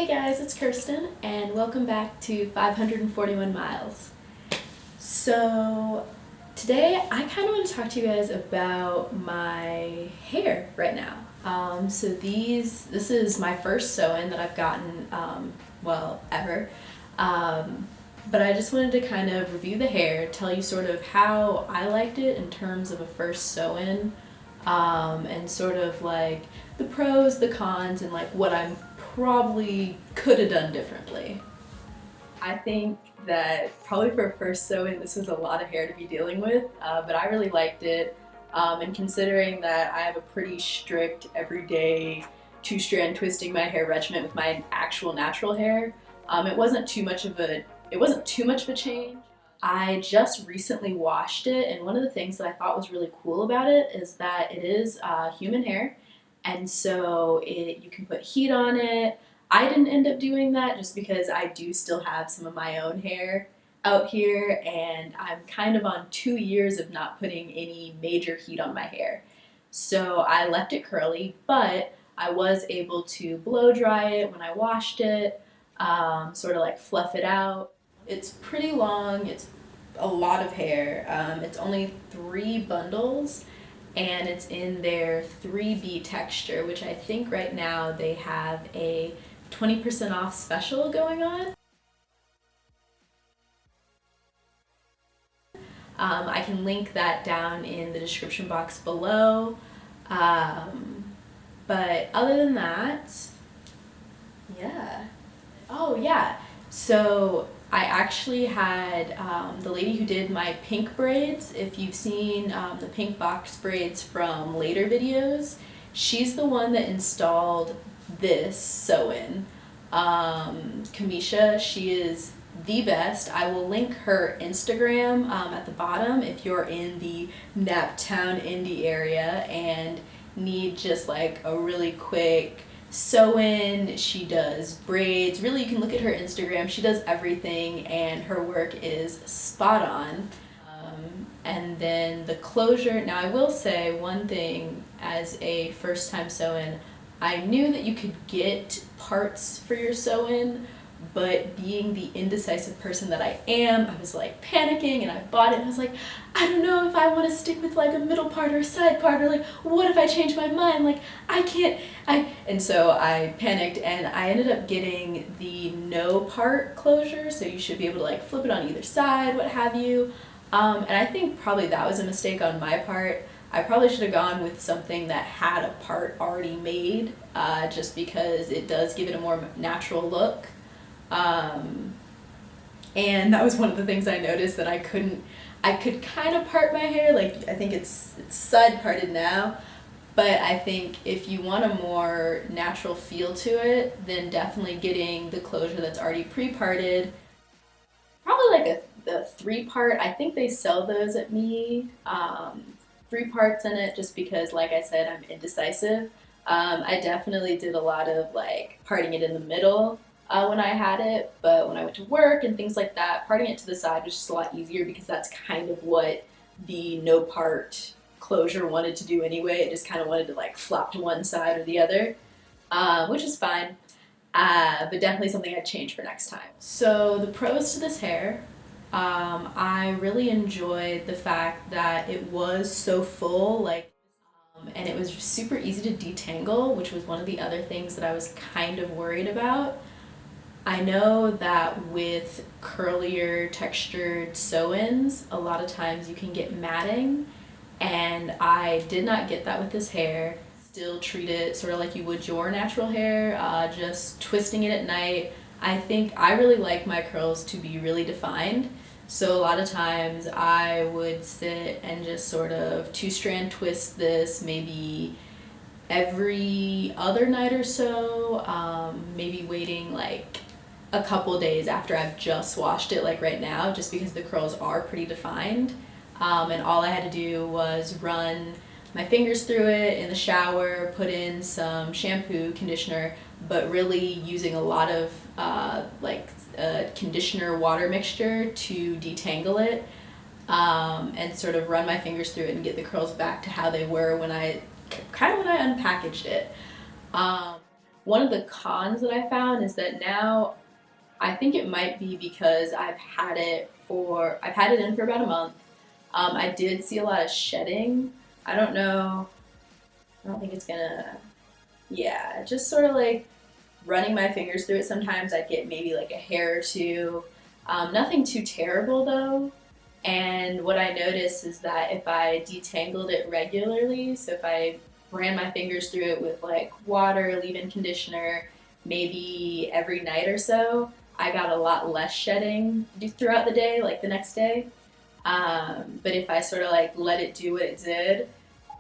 Hey guys, it's Kirsten, and welcome back to 541 Miles. So, today I kind of want to talk to you guys about my hair right now. This is my first sew-in that I've gotten, ever. But I just wanted to kind of review the hair, tell you sort of how I liked it in terms of a first sew-in, and sort of like the pros, the cons, and like what I'm probably could have done differently. I think that probably for a first sew-in, this was a lot of hair to be dealing with, but I really liked it. And considering that I have a pretty strict everyday two-strand twisting my hair regimen with my actual natural hair, it wasn't too much of a change. I just recently washed it, and one of the things that I thought was really cool about it is that it is human hair, and so you can put heat on it. I didn't end up doing that just because I do still have some of my own hair out here, and I'm kind of on 2 years of not putting any major heat on my hair. So I left it curly, but I was able to blow dry it when I washed it, sort of like fluff it out. It's pretty long, it's a lot of hair. It's only 3 bundles, and it's in their 3B texture, which I think right now they have a 20% off special going on. I can link that down in the description box below. But other than that, yeah. Oh, yeah. So I actually had the lady who did my pink braids. If you've seen the pink box braids from later videos, she's the one that installed this sew-in. Kamisha, she is the best. I will link her Instagram at the bottom if you're in the Naptown, Indy area and need just like a really quick sew-in. She does braids. Really, you can look at her Instagram. She does everything, and her work is spot on. And then the closure. Now, I will say one thing as a first-time sew-in. I knew that you could get parts for your sew-in, but being the indecisive person that I am, I was like panicking, and I bought it and I was like, I don't know if I want to stick with like a middle part or a side part, or like what if I change my mind, like and so I panicked, and I ended up getting the no part closure, so you should be able to like flip it on either side, what have you. And I think probably that was a mistake on my part. I probably should have gone with something that had a part already made, just because it does give it a more natural look. And that was one of the things I noticed, that I could kind of part my hair, like I think it's side parted now, but I think if you want a more natural feel to it, then definitely getting the closure that's already pre-parted, probably like a 3-part. I think they sell those at MIYI. 3 parts in it, just because, like I said, I'm indecisive. I definitely did a lot of like parting it in the middle when I had it, but when I went to work and things like that, parting it to the side was just a lot easier, because that's kind of what the no part closure wanted to do anyway. It just kind of wanted to like flop to one side or the other, which is fine, but definitely something I'd change for next time. So the pros to this hair. I really enjoyed the fact that it was so full, and it was super easy to detangle, which was one of the other things that I was kind of worried about. I know that with curlier textured sew-ins, a lot of times you can get matting, and I did not get that with this hair. Still treat it sort of like you would your natural hair, just twisting it at night. I think I really like my curls to be really defined. So a lot of times I would sit and just sort of two-strand twist this maybe every other night or so, maybe waiting like a couple days after I've just washed it, like right now, just because the curls are pretty defined. And all I had to do was run my fingers through it in the shower, put in some shampoo, conditioner, but really using a lot of conditioner water mixture to detangle it, and sort of run my fingers through it and get the curls back to how they were when I unpackaged it. One of the cons that I found is that now I think it might be because I've had it in for about a month. I did see a lot of shedding. I don't know. I don't think it's gonna. Yeah, just sort of like running my fingers through it. Sometimes I'd get maybe like a hair or two. Nothing too terrible though. And what I noticed is that if I detangled it regularly, so if I ran my fingers through it with like water, leave-in conditioner, maybe every night or so, I got a lot less shedding throughout the day, like the next day. But if I sort of like let it do what it did,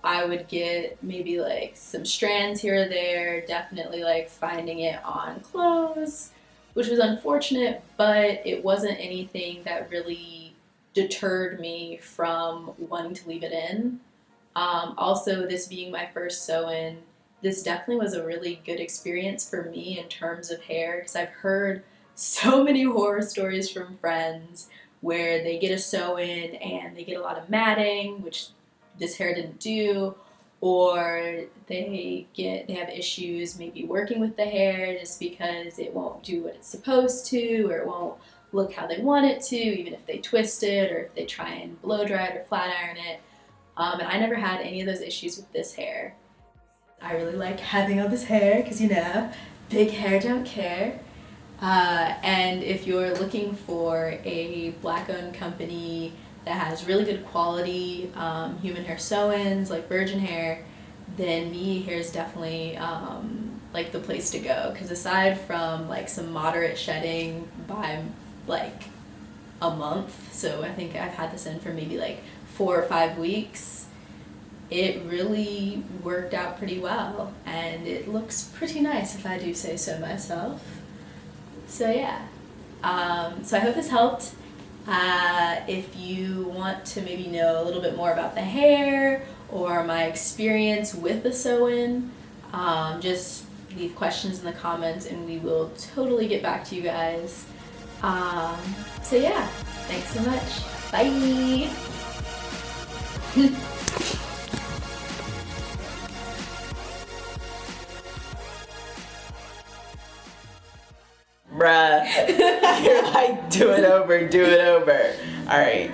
I would get maybe like some strands here or there, definitely like finding it on clothes, which was unfortunate, but it wasn't anything that really deterred me from wanting to leave it in. Also, this being my first sew in, this definitely was a really good experience for me in terms of hair because I've heard so many horror stories from friends where they get a sew in and they get a lot of matting, which this hair didn't do, or they have issues maybe working with the hair just because it won't do what it's supposed to, or it won't look how they want it to, even if they twist it or if they try and blow dry it or flat iron it. And I never had any of those issues with this hair. I really like having all this hair because, big hair don't care. And if you're looking for a black-owned company that has really good quality human hair sew-ins, like virgin hair, then MIYI hair is definitely like the place to go. Because aside from like some moderate shedding by like a month, so I think I've had this in for maybe like 4 or 5 weeks, it really worked out pretty well, and it looks pretty nice if I do say so myself. So yeah, so I hope this helped. If you want to maybe know a little bit more about the hair or my experience with the sew-in, just leave questions in the comments and we will totally get back to you guys. So yeah, thanks so much. Bye! Bruh, you're like, do it over. All right.